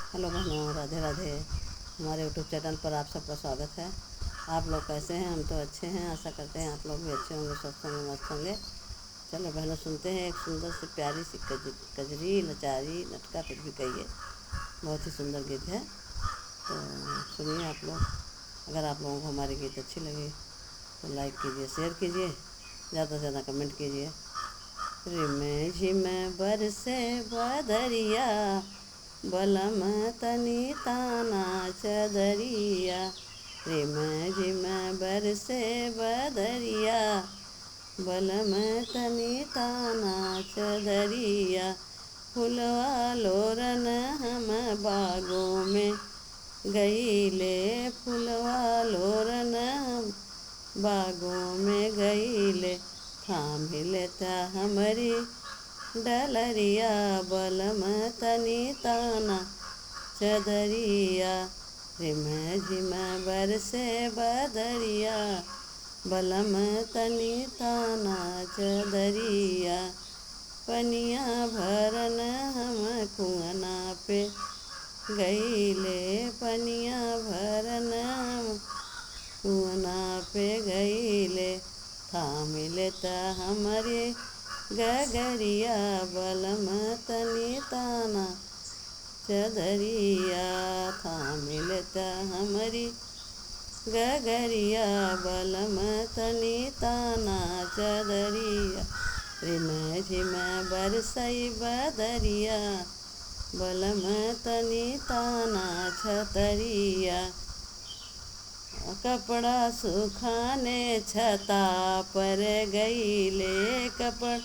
Hello बहनों, राधे राधे। हमारे YouTube channel पर आप सबका स्वागत है। आप लोग कैसे हैं? हम तो अच्छे हैं। आशा करते हैं आप लोग भी अच्छे होंगे, स्वस्थ होंगे, मस्त होंगे। चलो बहनों, सुनते हैं एक सुंदर सी प्यारी सी कजरी नचारी नटका कुछ भी कहिए, बहुत ही सुंदर गीत है। तो सुनिए आप लोग। अगर आप लोगों को हमारे गीत अच्छी लगे तो लाइक कीजिए, शेयर कीजिए, ज़्यादा से ज़्यादा कमेंट कीजिए। रिम झिम बरसे बदरिया, बलम तनी ताना चदरिया। रिम झिम बरसे बदरिया, बलम तनी ताना चदरिया। फुलवा लोरन हम बागों में गईले, फुलवा लोरन हम बागों में गईले। थाम लेता हमारी डलरिया, बलम तनी ताना चदरिया। रिम झिम बरसे बदरिया, बलम तनी ताना चदरिया। पनिया भरन हम कुआना पे गईले, पनिया भरन हम कुआना पे गईले। थाम लेता हमारे गगरिया, बलम तनी ताना चदरिया। थाम लेता हमारी गगरिया, बलम तनी ताना चदरिया। रिम झिम बरसई बदरिया, बलम तनी ताना छतरिया। कपड़ा सुखाने छता पर गईले, कपड़ा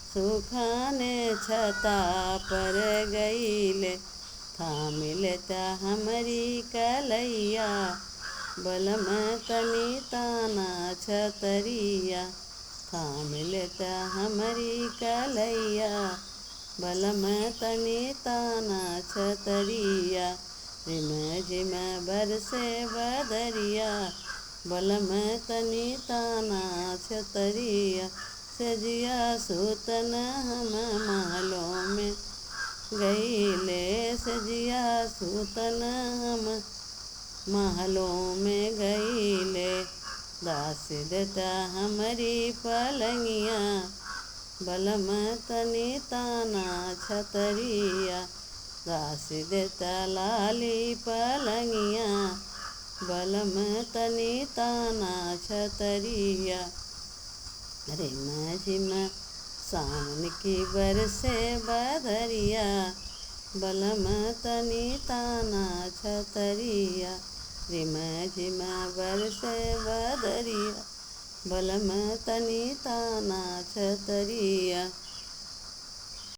सुखाने छता पर गईले। थाम लेता हमारी कलैया, बलम तनी ताना छतरिया। थाम लेता हमारी कलैया, बलम तनी ताना छतरिया। रिम झिम बरसे बदरिया, बलम तनी ताना छतरिया। सजिया सूतन हम महलों में गईले, सजिया सूतन हम महलों में गईले। दास देता हमारी पलंगिया, बलम तनी ताना छतरिया। दास देता लाली पलंगिया, बलम तनी ताना छतरिया। रिम झिम सावन की बरसे बदरिया, बलम तनी ताना छतरिया। रिम झिम बरसे बदरिया, बलम तनी ताना छतरिया।